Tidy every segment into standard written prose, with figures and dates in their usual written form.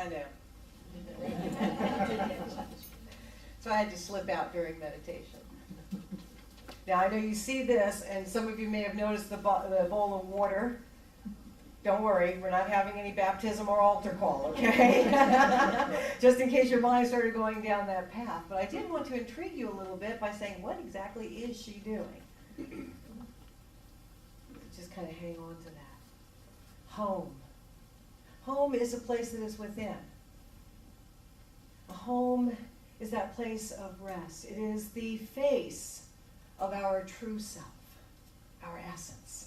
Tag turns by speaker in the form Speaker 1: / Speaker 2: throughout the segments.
Speaker 1: I know. So I had to slip out during meditation. Now I know you see this, and some of you may have noticed the bowl of water. Don't worry, we're not having any baptism or altar call, okay? Just in case your mind started going down that path. But I did want to intrigue you a little bit by saying, what exactly is she doing? Just kind of hang on to that. Home. Home is a place that is within. A home is that place of rest. It is the face of our true self, our essence.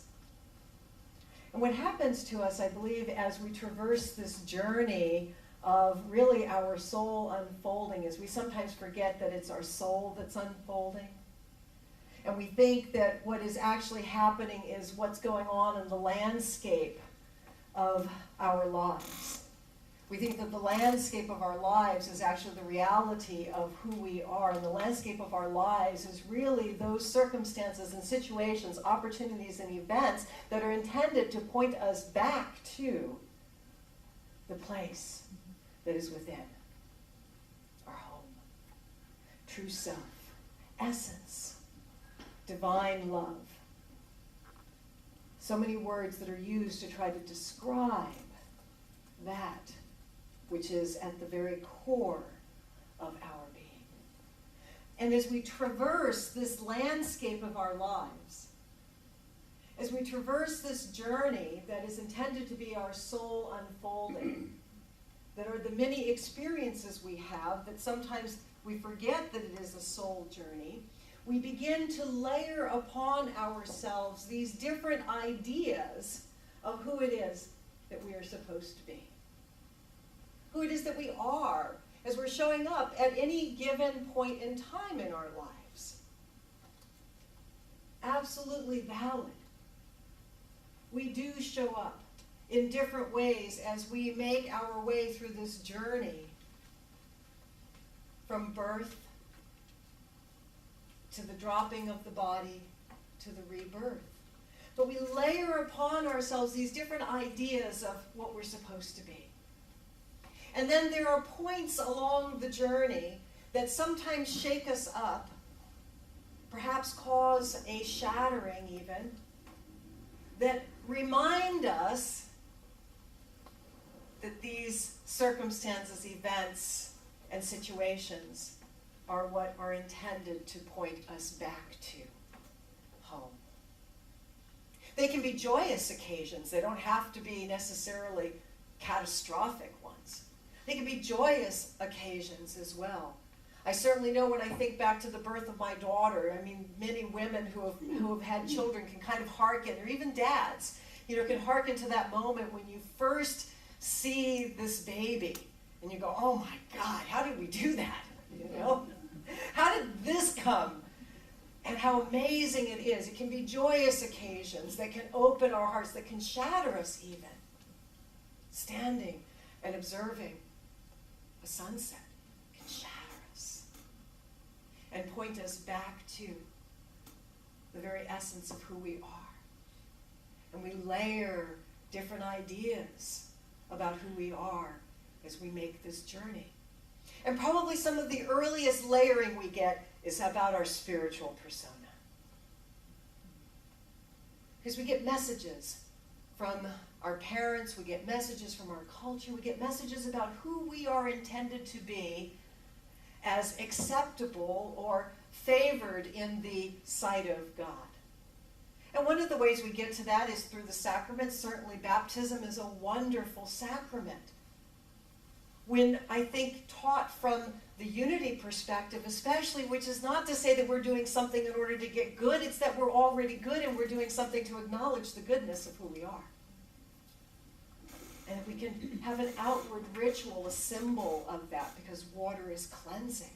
Speaker 1: And what happens to us, I believe, as we traverse this journey of really our soul unfolding is we sometimes forget that it's our soul that's unfolding. And we think that what is actually happening is what's going on in the landscape of our lives. We think that the landscape of our lives is actually the reality of who we are. And the landscape of our lives is really those circumstances and situations, opportunities and events that are intended to point us back to the place that is within. Our home. True self. Essence. Divine love. So many words that are used to try to describe that which is at the very core of our being. And as we traverse this landscape of our lives, as we traverse this journey that is intended to be our soul unfolding, that are the many experiences we have that sometimes we forget that it is a soul journey, we begin to layer upon ourselves these different ideas of who it is that we are supposed to be. Who it is that we are as we're showing up at any given point in time in our lives. Absolutely valid. We do show up in different ways as we make our way through this journey from birth to the dropping of the body to the rebirth. But we layer upon ourselves these different ideas of what we're supposed to be. And then there are points along the journey that sometimes shake us up, perhaps cause a shattering even, that remind us that these circumstances, events, and situations are what are intended to point us back to home. They can be joyous occasions. They don't have to be necessarily catastrophic ones. They can be joyous occasions as well. I certainly know when I think back to the birth of my daughter, I mean, many women who have had children can kind of hearken, or even dads, can hearken to that moment when you first see this baby and you go, oh my God, how did we do that? How did this come? And how amazing it is. It can be joyous occasions that can open our hearts, that can shatter us even. Standing and observing a sunset can shatter us and point us back to the very essence of who we are. And we layer different ideas about who we are as we make this journey. And probably some of the earliest layering we get is about our spiritual persona. Because we get messages from our parents, we get messages from our culture, we get messages about who we are intended to be as acceptable or favored in the sight of God. And one of the ways we get to that is through the sacraments. Certainly baptism is a wonderful sacrament. When I think taught from the unity perspective especially, which is not to say that we're doing something in order to get good, it's that we're already good and we're doing something to acknowledge the goodness of who we are. And if we can have an outward ritual, a symbol of that, because water is cleansing.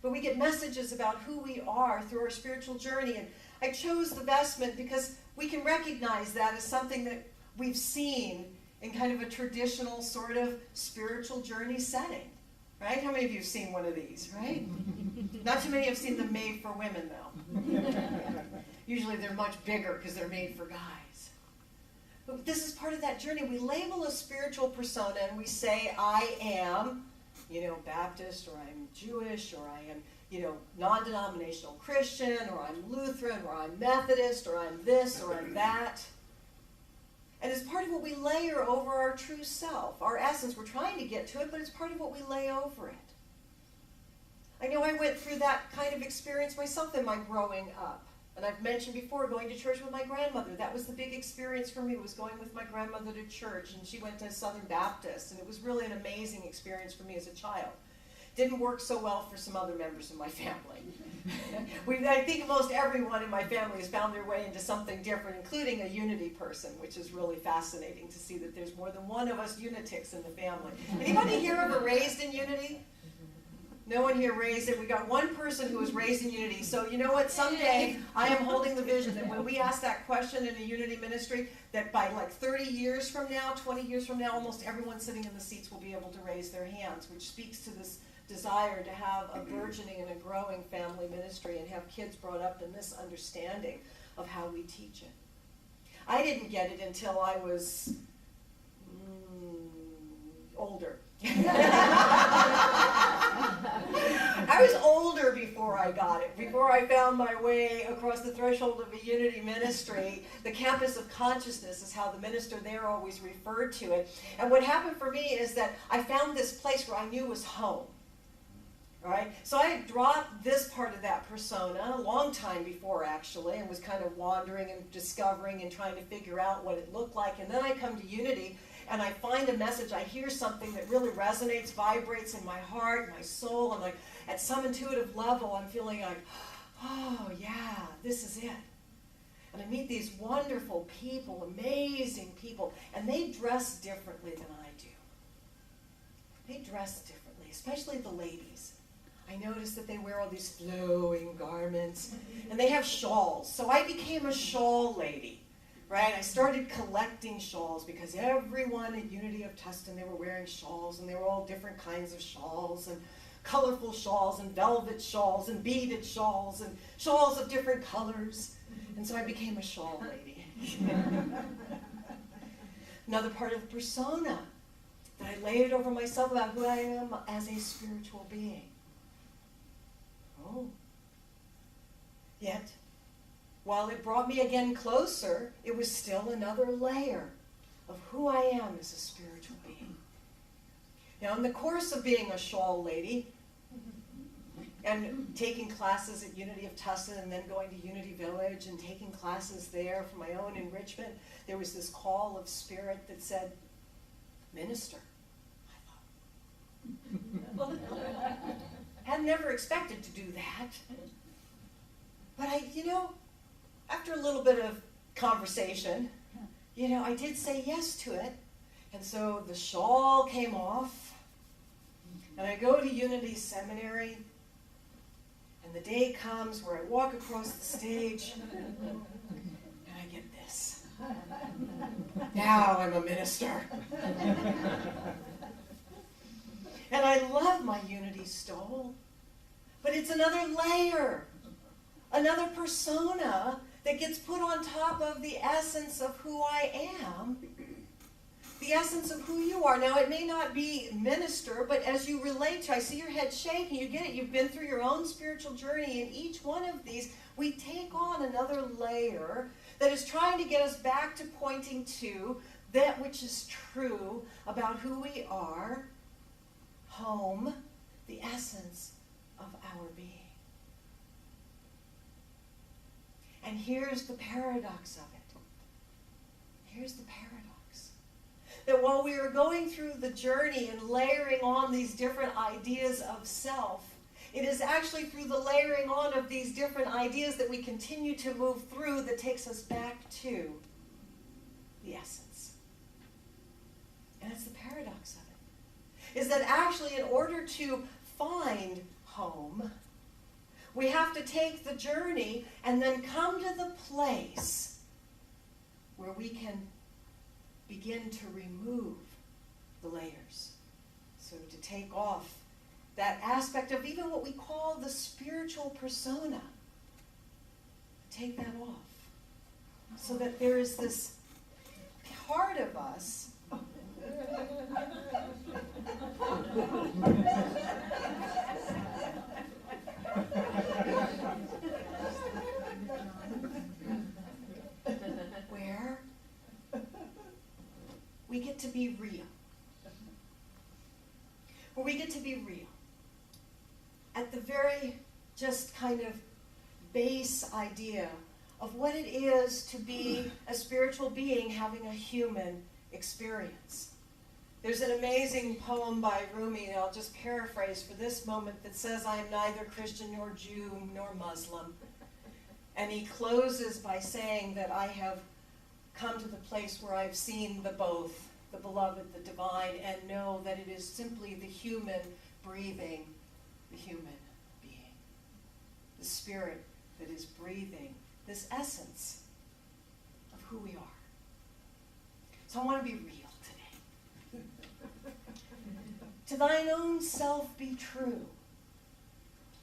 Speaker 1: But we get messages about who we are through our spiritual journey. And I chose the vestment because we can recognize that as something that we've seen in kind of a traditional sort of spiritual journey setting. Right? How many of you have seen one of these, right? Not too many have seen them made for women, though. Usually they're much bigger because they're made for guys. This is part of that journey. We label a spiritual persona and we say, I am, Baptist, or I'm Jewish, or I am, non-denominational Christian, or I'm Lutheran, or I'm Methodist, or I'm this, or I'm that. And it's part of what we layer over our true self, our essence. We're trying to get to it, but it's part of what we lay over it. I know I went through that kind of experience myself in my growing up. And I've mentioned before going to church with my grandmother. That was the big experience for me, was going with my grandmother to church. And she went to Southern Baptist. And it was really an amazing experience for me as a child. Didn't work so well for some other members of my family. I think most everyone in my family has found their way into something different, including a unity person, which is really fascinating to see that there's more than one of us unitics in the family. Anybody here ever raised in unity? No one here raised it. We got one person who was raised in unity. So you know what? Someday I am holding the vision that when we ask that question in a unity ministry, that by like 30 years from now, 20 years from now, almost everyone sitting in the seats will be able to raise their hands, which speaks to this desire to have a burgeoning and a growing family ministry and have kids brought up in this understanding of how we teach it. I didn't get it until I was older. I was older before I got it, before I found my way across the threshold of a unity ministry. The campus of consciousness is how the minister there always referred to it. And what happened for me is that I found this place where I knew was home. All right? So I had dropped this part of that persona a long time before, actually, and was kind of wandering and discovering and trying to figure out what it looked like. And then I come to unity, and I find a message, I hear something that really resonates, vibrates in my heart, my soul, and like at some intuitive level, I'm feeling like, oh yeah, this is it. And I meet these wonderful people, amazing people, and they dress differently than I do. They dress differently, especially the ladies. I notice that they wear all these flowing garments, and they have shawls. So I became a shawl lady. Right? I started collecting shawls because everyone at Unity of Tustin, they were wearing shawls, and they were all different kinds of shawls, and colorful shawls, and velvet shawls, and beaded shawls, and shawls of different colors. And so I became a shawl lady. Another part of the persona that I laid over myself about who I am as a spiritual being. Oh. Yet, while it brought me again closer, it was still another layer of who I am as a spiritual being. Now, in the course of being a shawl lady and taking classes at Unity of Tustin and then going to Unity Village and taking classes there for my own enrichment, there was this call of spirit that said, minister. I thought, had never expected to do that. But after a little bit of conversation, I did say yes to it. And so the shawl came off, and I go to Unity Seminary, and the day comes where I walk across the stage, and I get this. Now I'm a minister. And I love my Unity stole, but it's another layer, another persona that gets put on top of the essence of who I am, the essence of who you are. Now, it may not be minister, but as you relate to, I see your head shaking, you get it, you've been through your own spiritual journey, and each one of these, we take on another layer that is trying to get us back to pointing to that which is true about who we are, home, the essence of our being. And here's the paradox of it. Here's the paradox. That while we are going through the journey and layering on these different ideas of self, it is actually through the layering on of these different ideas that we continue to move through that takes us back to the essence. And that's the paradox of it. Is that actually in order to find home, we have to take the journey and then come to the place where we can begin to remove the layers. So to take off that aspect of even what we call the spiritual persona. Take that off. So that there is this part of us where we get to be real. Where we get to be real. At the very just kind of base idea of what it is to be a spiritual being having a human experience. There's an amazing poem by Rumi, and I'll just paraphrase for this moment, that says, I am neither Christian nor Jew nor Muslim. And he closes by saying that I have come to the place where I've seen the both, the beloved, the divine, and know that it is simply the human breathing, the human being, the spirit that is breathing this essence of who we are. So I want to be real today. To thine own self be true.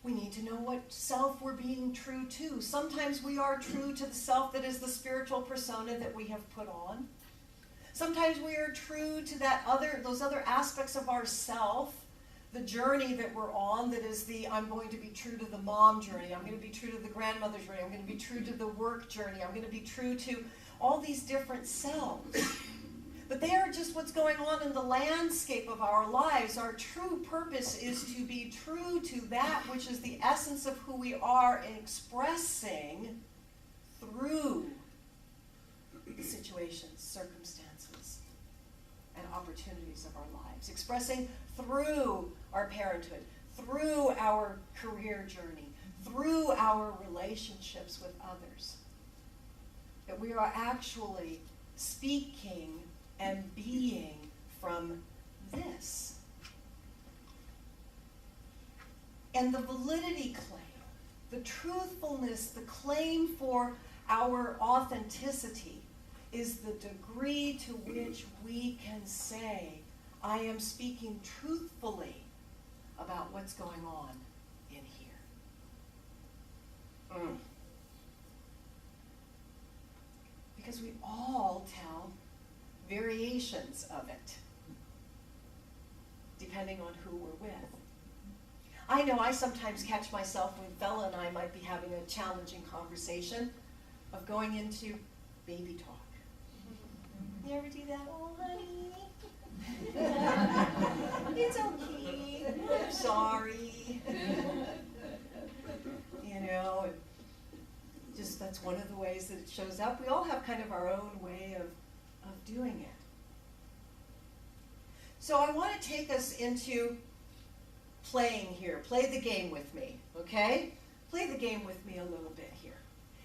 Speaker 1: We need to know what self we're being true to. Sometimes we are true to the self that is the spiritual persona that we have put on. Sometimes we are true to those other aspects of ourself, the journey that we're on, that is I'm going to be true to the mom journey, I'm going to be true to the grandmother journey, I'm going to be true to the work journey, I'm going to be true to all these different selves. But they are just what's going on in the landscape of our lives. Our true purpose is to be true to that which is the essence of who we are, and expressing through the situations, circumstances, and opportunities of our lives. Expressing through our parenthood, through our career journey, through our relationships with others. That we are actually speaking and being from this. And the validity claim, the truthfulness, the claim for our authenticity is the degree to which we can say, I am speaking truthfully about what's going on in here. Because we all tell variations of it, depending on who we're with. I know I sometimes catch myself when Bella and I might be having a challenging conversation of going into baby talk. You ever do that? Oh, honey. It's okay. I'm sorry. You know, just that's one of the ways that it shows up. We all have kind of our own way of doing it. So I want to take us into playing here. Play the game with me, okay? Play the game with me a little bit here.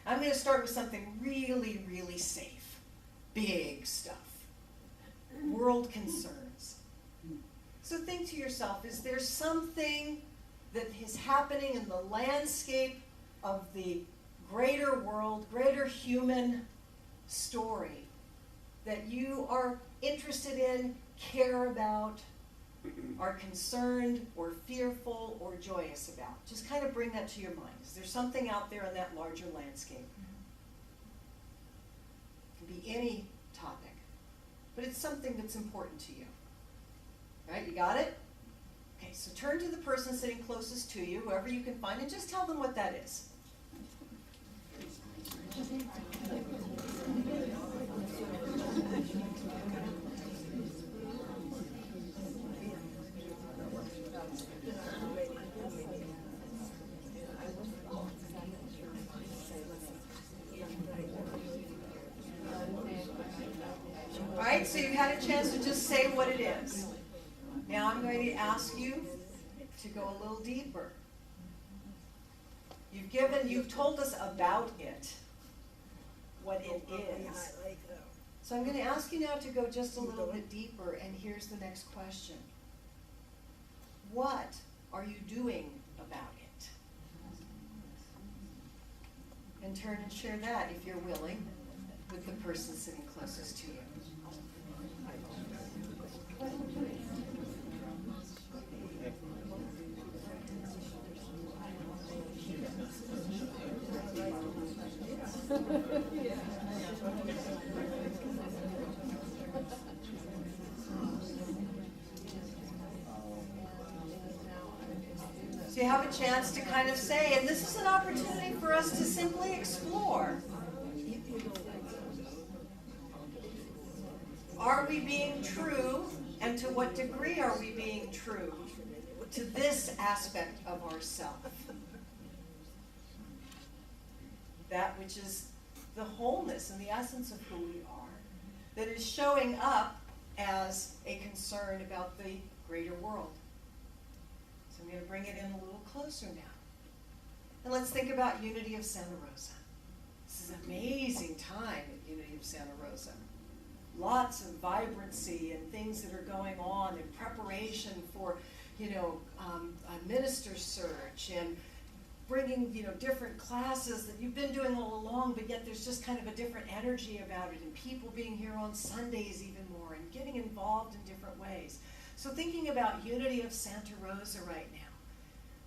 Speaker 1: I'm going to start with something really, really safe. Big stuff. World concerns. So think to yourself, is there something that is happening in the landscape of the greater world, greater human story that you are interested in, care about, are concerned or fearful or joyous about? Just kind of bring that to your mind. Is there something out there in that larger landscape? It can be any topic, but it's something that's important to you. Right, you got it? Okay, so turn to the person sitting closest to you, whoever you can find, and just tell them what that is. All right, so you've had a chance to just say what it is. Now I'm going to ask you to go a little deeper. You've told us about it, what it is. So I'm going to ask you now to go just a little bit deeper, and here's the next question. What are you doing about it? And turn and share that, if you're willing, with the person sitting closest to you. So you have a chance to kind of say, and this is an opportunity for us to simply explore. Are we being true, and to what degree are we being true to this aspect of ourself? That which is the wholeness and the essence of who we are, that is showing up as a concern about the greater world. So I'm going to bring it in a little closer now. And let's think about Unity of Santa Rosa. This is an amazing time at Unity of Santa Rosa. Lots of vibrancy and things that are going on in preparation for, a minister's search and bringing, different classes that you've been doing all along, but yet there's just kind of a different energy about it, and people being here on Sundays even more and getting involved in different ways. So thinking about Unity of Santa Rosa right now,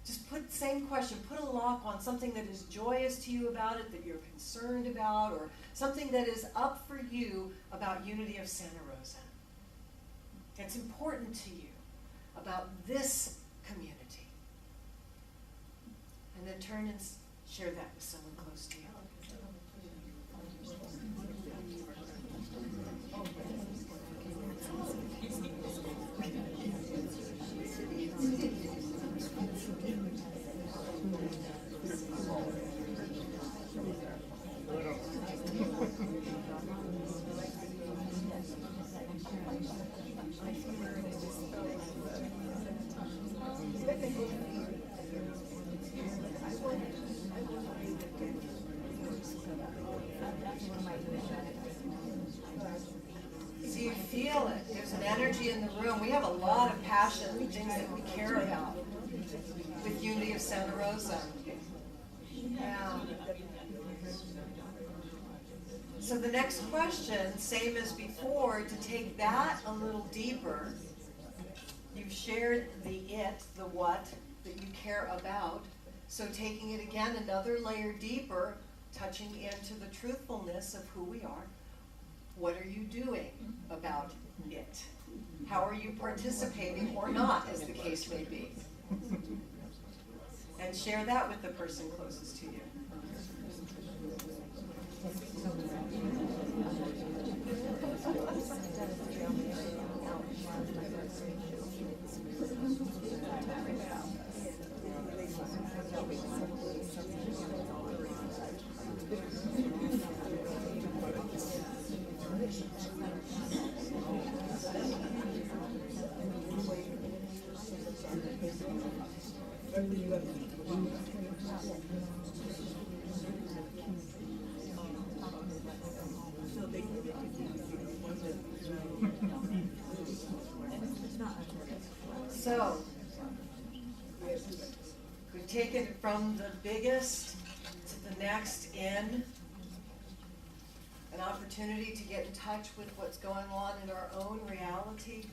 Speaker 1: just put, same question, put a lock on something that is joyous to you about it, that you're concerned about, or something that is up for you about Unity of Santa Rosa. It's important to you about this community. And then turn and share that with someone close to you. So you feel it. There's an energy in the room. We have a lot of passion and things that we care about with Unity of Santa Rosa. Yeah. So the next question, same as before, to take that a little deeper. You've shared the it, the what, that you care about. So taking it again another layer deeper, touching into the truthfulness of who we are. What are you doing about it? How are you participating or not, as the case may be? And share that with the person closest to you. So, we've taken it from the biggest to the next in, an opportunity to get in touch with what's going on in our own reality,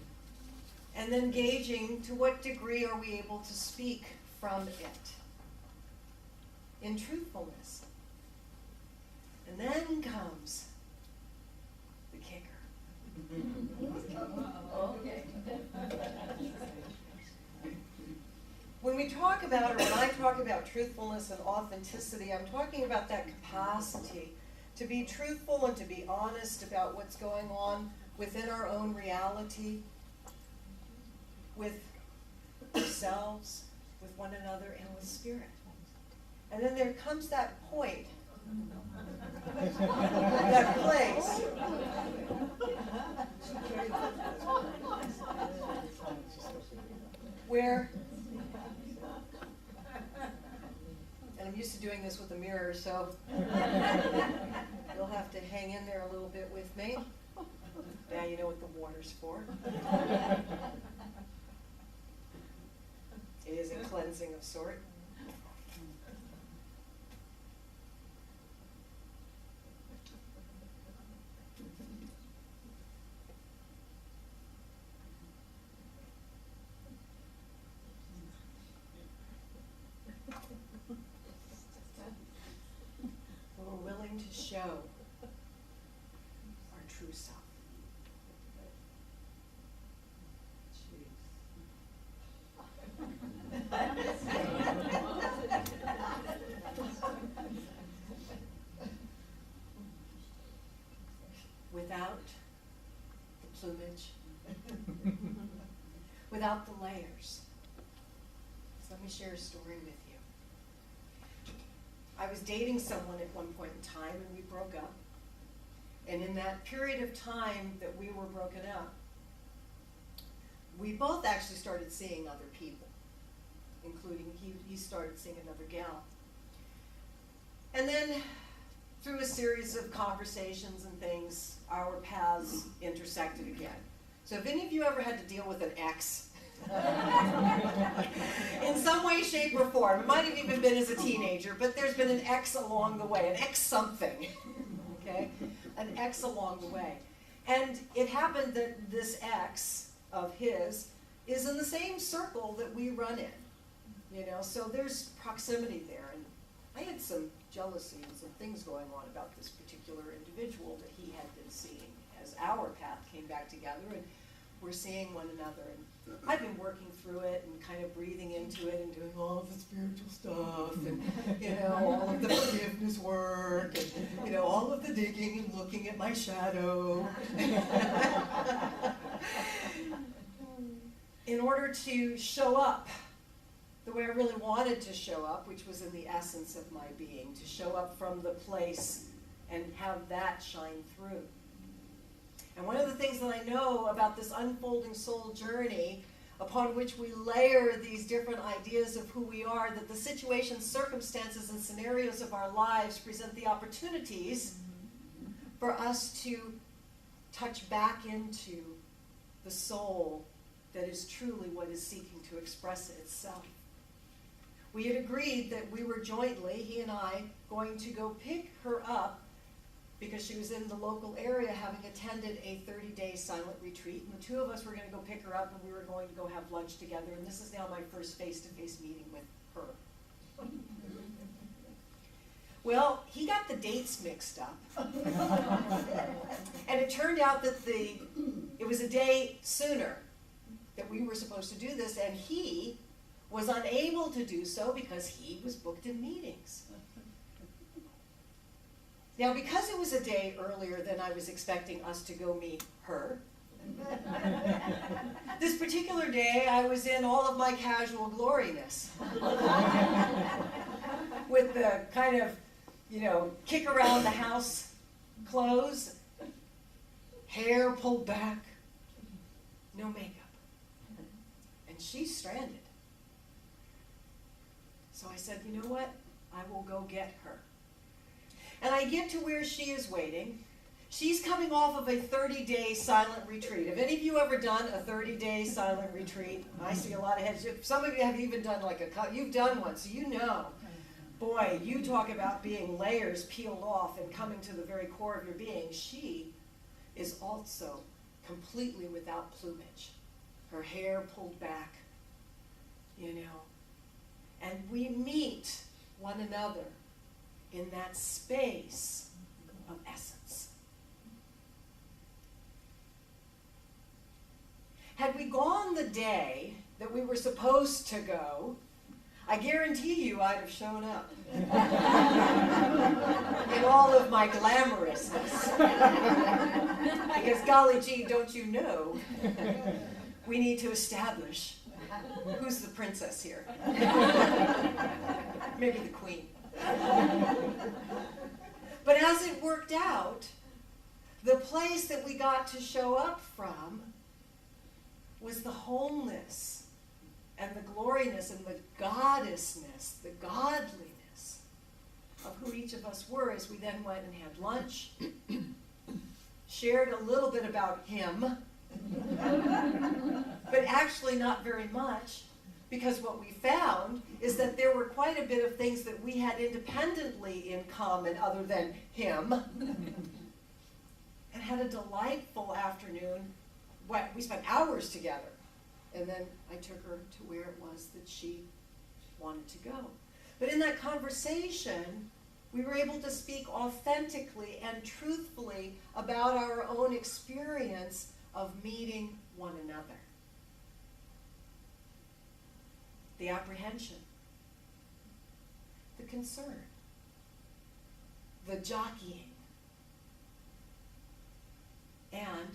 Speaker 1: and then gauging to what degree are we able to speak from it in truthfulness. And then comes the kicker. Okay. When we talk about, or when I talk about truthfulness and authenticity, I'm talking about that capacity to be truthful and to be honest about what's going on within our own reality, with ourselves, with one another, and with spirit. And then there comes that point, that place, where, and I'm used to doing this with a mirror, so you'll have to hang in there a little bit with me. Now you know what the water's for. It is a cleansing of sort. We're willing to show our true self. plumage, without the layers. So let me share a story with you. I was dating someone at one point in time, and we broke up. And in that period of time that we were broken up, we both actually started seeing other people, including he started seeing another gal. And then through a series of conversations and things, our paths intersected again. So if any of you ever had to deal with an ex, in some way, shape, or form, it might have even been as a teenager, but there's been an ex along the way, an ex something, okay? An ex along the way. And it happened that this ex of his is in the same circle that we run in, so there's proximity there. And I had some jealousy and some things going on about this particular individual that he had been seeing as our path came back together, and we're seeing one another. And I've been working through it and kind of breathing into it and doing all of the spiritual stuff and, all of the forgiveness work and, all of the digging and looking at my shadow. In order to show up the way I really wanted to show up, which was in the essence of my being, to show up from the place and have that shine through. And one of the things that I know about this unfolding soul journey, upon which we layer these different ideas of who we are, that the situations, circumstances, and scenarios of our lives present the opportunities for us to touch back into the soul that is truly what is seeking to express itself. We had agreed that we were jointly, he and I, going to go pick her up because she was in the local area having attended a 30-day silent retreat. And the two of us were going to go pick her up, and we were going to go have lunch together. And this is now my first face-to-face meeting with her. Well, he got the dates mixed up. And it turned out that it was a day sooner that we were supposed to do this, and he was unable to do so because he was booked in meetings. Now, because it was a day earlier than I was expecting us to go meet her, this particular day I was in all of my casual gloriness. With the kind of, kick around the house clothes, hair pulled back, no makeup. And she's stranded. So I said, you know what? I will go get her. And I get to where she is waiting. She's coming off of a 30-day silent retreat. Have any of you ever done a 30-day silent retreat? I see a lot of heads. Some of you have even done you've done one, so you know. Boy, you talk about being layers peeled off and coming to the very core of your being. She is also completely without plumage. Her hair pulled back, And we meet one another in that space of essence. Had we gone the day that we were supposed to go, I guarantee you I'd have shown up in all of my glamorousness. Because golly gee, don't you know, we need to establish who's the princess here. Maybe the queen. But as it worked out, the place that we got to show up from was the wholeness and the gloriness and the goddessness, the godliness of who each of us were, as we then went and had lunch, shared a little bit about him, but actually not very much. Because what we found is that there were quite a bit of things that we had independently in common other than him. And had a delightful afternoon. We spent hours together. And then I took her to where it was that she wanted to go. But in that conversation, we were able to speak authentically and truthfully about our own experience of meeting one another. The apprehension, the concern, the jockeying, and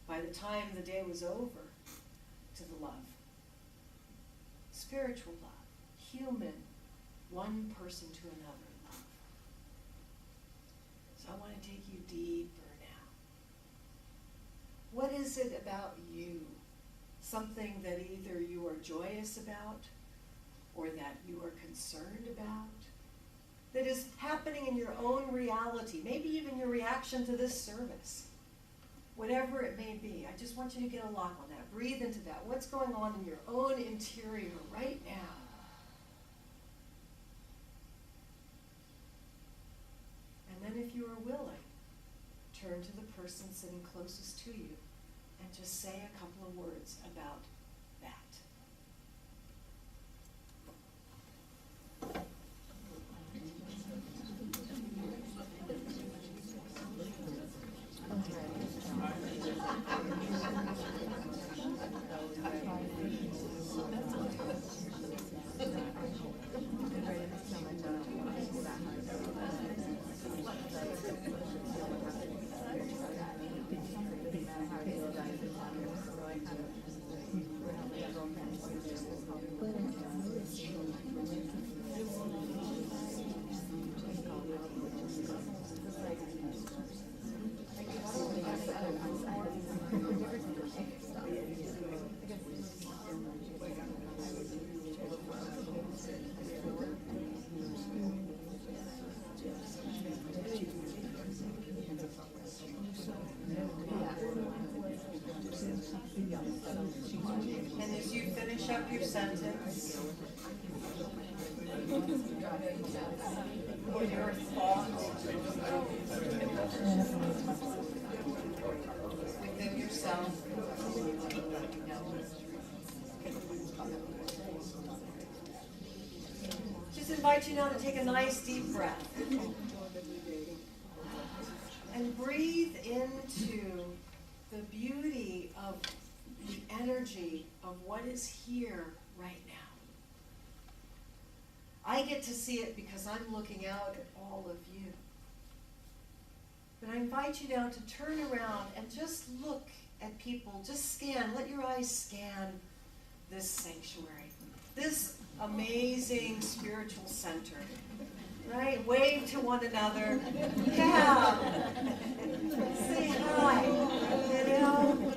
Speaker 1: by the time the day was over, to the love. Spiritual love, human, one person to another love. So I want to take you deeper now. What is it about you? Something that either you are joyous about or that you are concerned about, that is happening in your own reality, maybe even your reaction to this service. Whatever it may be, I just want you to get a lock on that. Breathe into that. What's going on in your own interior right now? And then if you are willing, turn to the person sitting closest to you and just say a couple of words about that. And as you finish up your sentence, or your thought within yourself, just invite you now to take a nice deep breath and breathe into the beauty of the energy of what is here right now. I get to see it because I'm looking out at all of you. But I invite you now to turn around and just look at people. Just scan, let your eyes scan this sanctuary, this amazing spiritual center. Right? Wave to one another. Yeah. Say hi. You know?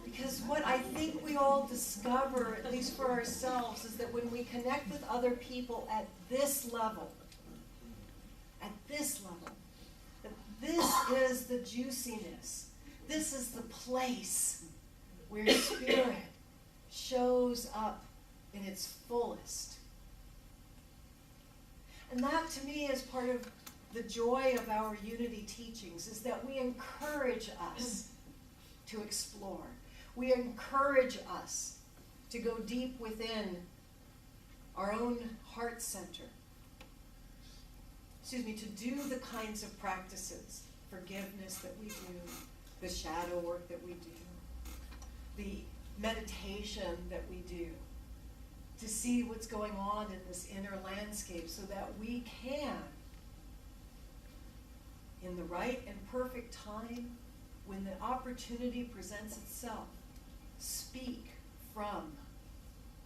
Speaker 1: Because what I think we all discover, at least for ourselves, is that when we connect with other people at this level, that this is the juiciness. This is the place where spirit shows up in its fullest. And that, to me, is part of the joy of our unity teachings, is that we encourage us to explore. We encourage us to go deep within our own heart center. To do the kinds of practices, forgiveness that we do, the shadow work that we do, the meditation that we do, to see what's going on in this inner landscape so that we can, in the right and perfect time, when the opportunity presents itself, speak from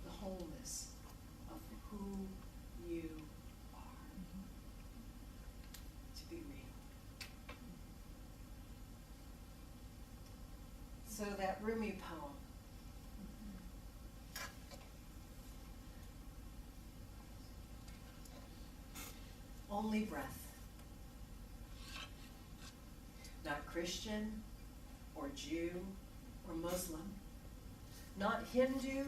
Speaker 1: the wholeness of who you are. To be real. So that Rumi poem, only breath. Not Christian or Jew or Muslim. Not Hindu,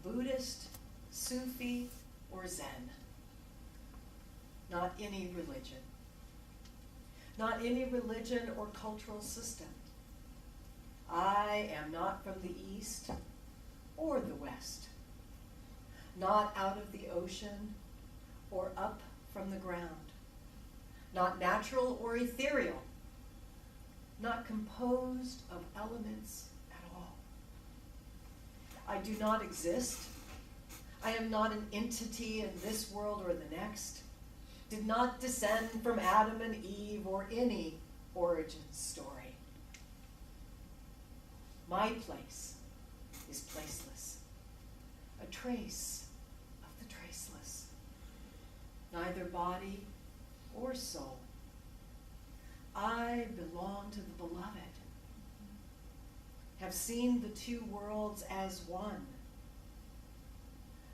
Speaker 1: Buddhist, Sufi, or Zen. Not any religion. Not any religion or cultural system. I am not from the East or the West. Not out of the ocean or up from the ground. Not natural or ethereal. Not composed of elements at all. I do not exist. I am not an entity in this world or the next. Did not descend from Adam and Eve or any origin story. My place is placeless, a trace of the traceless, neither body or soul. I belong to the beloved, have seen the two worlds as one,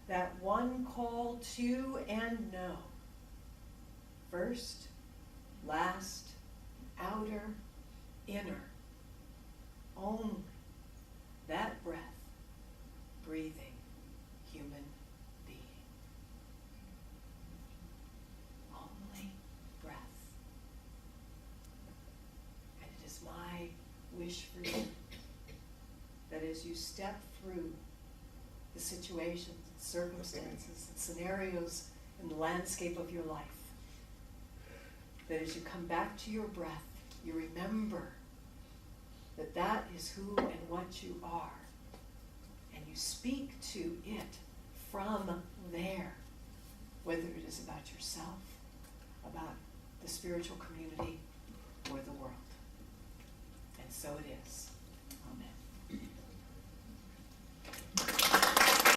Speaker 1: that one call to and know, first, last, outer, inner, only that breath, breathing human being. Only breath. And it is my wish for you that as you step through the situations, and circumstances, and scenarios in the landscape of your life, that as you come back to your breath, you remember that that is who and what you are, and you speak to it from there, whether it is about yourself, about the spiritual community,